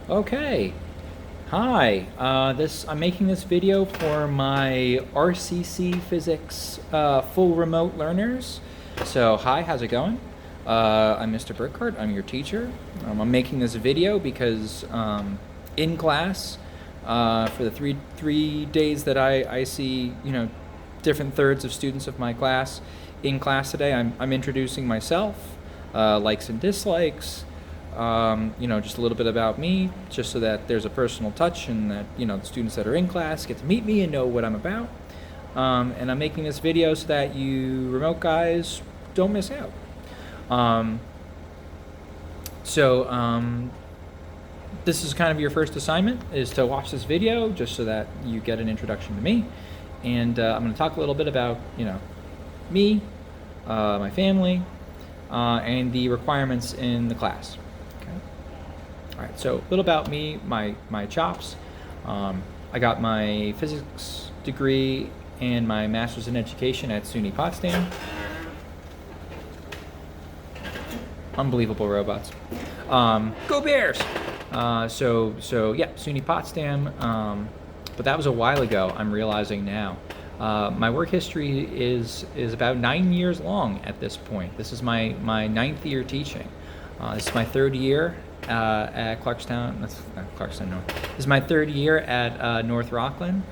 Okay. Hi. I'm making this video for my RCC Physics full remote learners. So hi, how's it going? I'm Mr. Burkhardt. I'm your teacher. I'm making this video because in class for the three days that I see different thirds of students of my class in class today, I'm introducing myself, likes and dislikes. Just a little bit about me, just so that there's a personal touch and that, the students that are in class get to meet me and know what I'm about. And I'm making this video so that you remote guys don't miss out. This is kind of your first assignment, is to watch this video just so that you get an introduction to me. And I'm going to talk a little bit about, me, my family, and the requirements in the class. All right, so a little about me, my chops. I got my physics degree and my master's in education at SUNY Potsdam. Unbelievable robots. Go Bears! So yeah, SUNY Potsdam. But that was a while ago. I'm realizing now. My work history is about 9 years long at this point. This is my 9th year teaching. This is my 3rd year at Clarkstown. That's Clarkstown North. This is my 3rd year at North Rockland.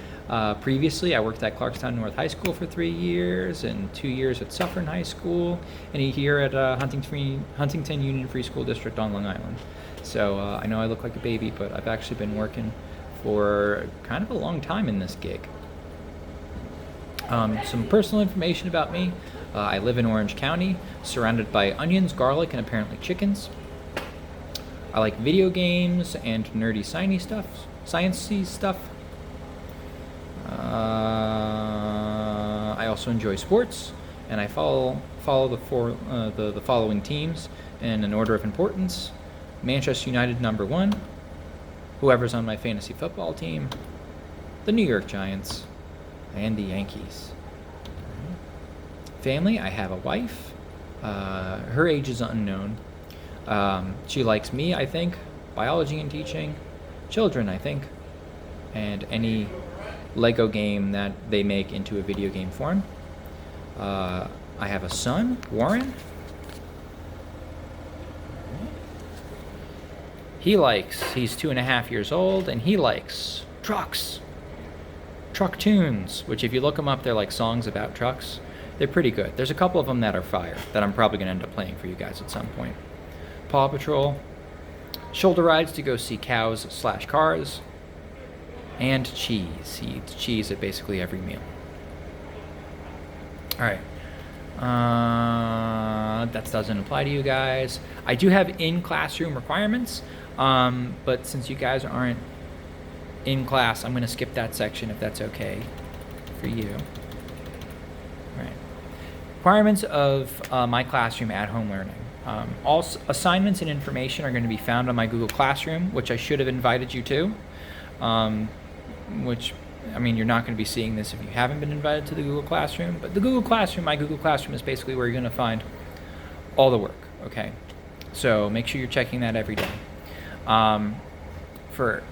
Previously, I worked at Clarkstown North High School for 3 years and 2 years at Suffern High School and a year at Huntington Union Free School District on Long Island. So I know I look like a baby, but I've actually been working for kind of a long time in this gig. Some personal information about me. I live in Orange County, surrounded by onions, garlic, and apparently chickens. I like video games and nerdy sciencey stuff. I also enjoy sports, and I follow the following teams in an order of importance: Manchester United #1, whoever's on my fantasy football team, the New York Giants, and the Yankees. Family, I have a wife. Her age is unknown. She likes me, I think, biology and teaching, children, I think, and any Lego game that they make into a video game form. I have a son, Warren. He's 2.5 years old, and he likes trucks. Truck tunes, which if you look them up, they're like songs about trucks. They're pretty good. There's a couple of them that are fire that I'm probably going to end up playing for you guys at some point. Paw Patrol, shoulder rides to go see cows/cars, and cheese. He eats cheese at basically every meal. All right. That doesn't apply to you guys. I do have in-classroom requirements, but since you guys aren't in class, I'm going to skip that section if that's okay for you. All right. Requirements of my classroom at-home learning. All assignments and information are going to be found on my Google Classroom, which I should have invited you to. You're not going to be seeing this if you haven't been invited to the Google Classroom. But the Google Classroom, my Google Classroom, is basically where you're going to find all the work. Okay, so make sure you're checking that every day. For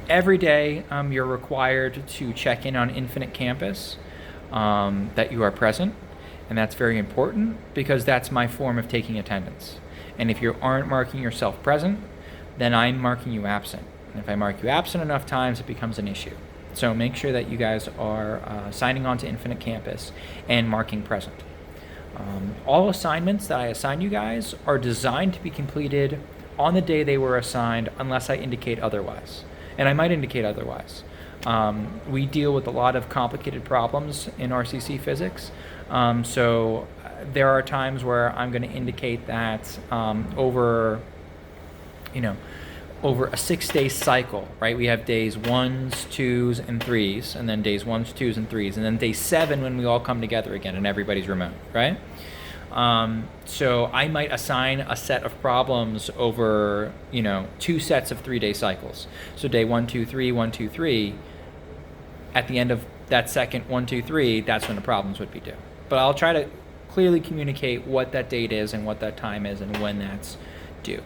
every day, you're required to check in on Infinite Campus that you are present. And that's very important because that's my form of taking attendance. And if you aren't marking yourself present, then I'm marking you absent. And if I mark you absent enough times, it becomes an issue. So make sure that you guys are signing on to Infinite Campus and marking present. All assignments that I assign you guys are designed to be completed on the day they were assigned unless I indicate otherwise. And I might indicate otherwise. We deal with a lot of complicated problems in RCC physics. So there are times where I'm going to indicate that over a 6-day cycle, right? We have days 1s, 2s, and 3s, and then days 1s, 2s, and 3s, and then day 7 when we all come together again and everybody's remote, right? So I might assign a set of problems over, 2 sets of 3-day cycles. So day 1, 2, 3, 1, 2, 3, at the end of that second 1, 2, 3, that's when the problems would be due. But I'll try to clearly communicate what that date is and what that time is and when that's due.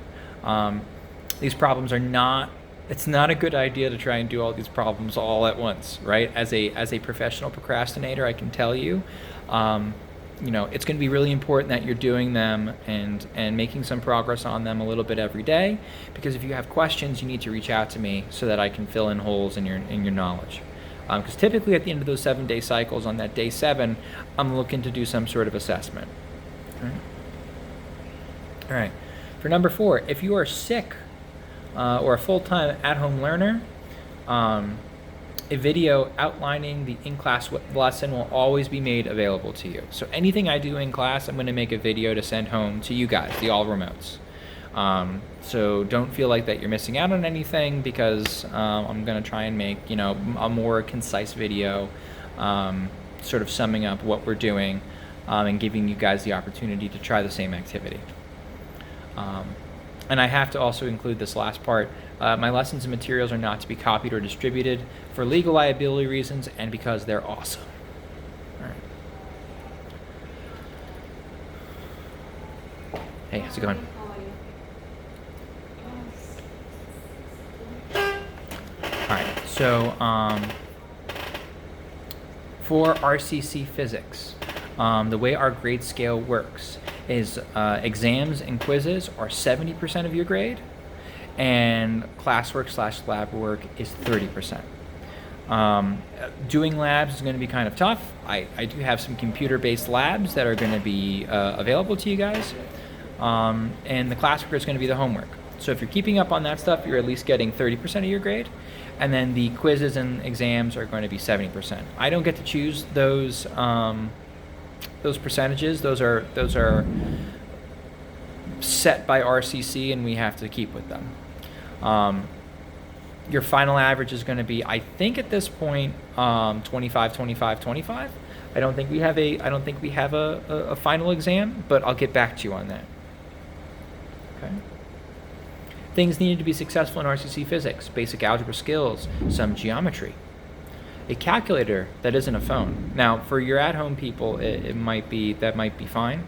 these problems are not, it's not a good idea to try and do all these problems all at once, right? As a professional procrastinator, I can tell you, it's going to be really important that you're doing them and making some progress on them a little bit every day, because if you have questions, you need to reach out to me so that I can fill in holes in your knowledge. Because typically at the end of those 7-day cycles, on that day 7, I'm looking to do some sort of assessment. All right. For number 4, if you are sick or a full-time at-home learner, a video outlining the in-class lesson will always be made available to you. So anything I do in class, I'm going to make a video to send home to you guys, the all remotes. So don't feel like that you're missing out on anything, because I'm going to try and make, a more concise video, sort of summing up what we're doing, and giving you guys the opportunity to try the same activity. And I have to also include this last part. My lessons and materials are not to be copied or distributed for legal liability reasons and because they're awesome. All right. Hey, how's it going? All right, so for RCC physics, the way our grade scale works is exams and quizzes are 70% of your grade, and classwork/lab work is 30%. Doing labs is going to be kind of tough. I do have some computer-based labs that are going to be available to you guys, and the classwork is going to be the homework. So if you're keeping up on that stuff, you're at least getting 30% of your grade, and then the quizzes and exams are going to be 70%. I don't get to choose those percentages. Those are set by RCC, and we have to keep with them. Your final average is going to be, I think at this point, 25, 25, 25. I don't think we have a final exam, but I'll get back to you on that. Okay. Things needed to be successful in RCC physics: basic algebra skills, some geometry, a calculator that isn't a phone. Now, for your at-home people, that might be fine.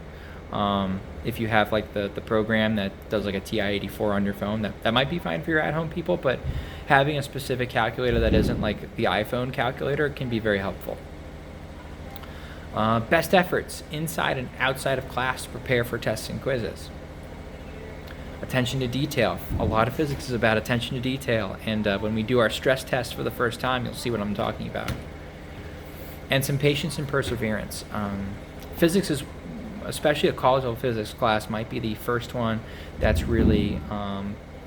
If you have like the program that does like a TI-84 on your phone, that might be fine for your at-home people. But having a specific calculator that isn't like the iPhone calculator can be very helpful. Best efforts inside and outside of class to prepare for tests and quizzes. Attention to detail. A lot of physics is about attention to detail, and when we do our stress test for the first time, you'll see what I'm talking about. And some patience and perseverance. Physics is, especially a college level physics class, might be the first one that's really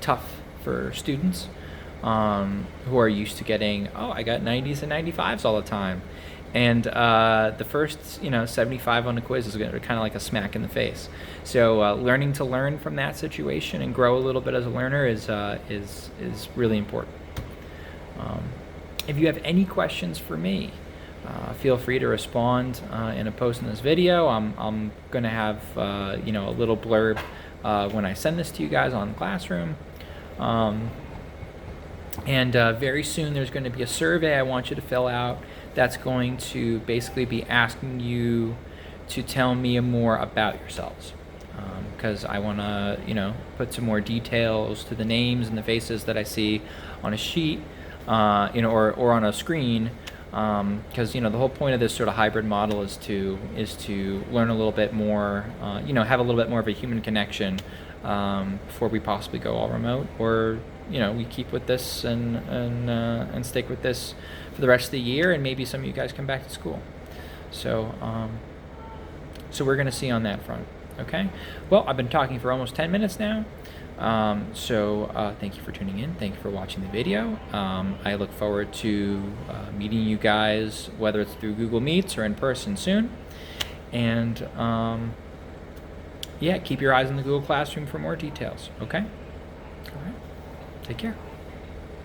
tough for students who are used to getting, I got 90s and 95s all the time. And the first, 75 on the quiz is going to be kind of like a smack in the face. So learning to learn from that situation and grow a little bit as a learner is really important. If you have any questions for me, feel free to respond in a post in this video. I'm going to have a little blurb when I send this to you guys on Classroom. And very soon there's going to be a survey I want you to fill out that's going to basically be asking you to tell me more about yourselves, because I want to put some more details to the names and the faces that I see on a sheet, or on a screen, because the whole point of this sort of hybrid model is to learn a little bit more, have a little bit more of a human connection before we possibly go all remote, or we keep with this and stick with this for the rest of the year, and maybe some of you guys come back to school. So we're going to see on that front. Okay. Well, I've been talking for almost 10 minutes now. Thank you for tuning in. Thank you for watching the video. I look forward to meeting you guys, whether it's through Google Meets or in person soon. And keep your eyes on the Google Classroom for more details. Okay. All right. Take care.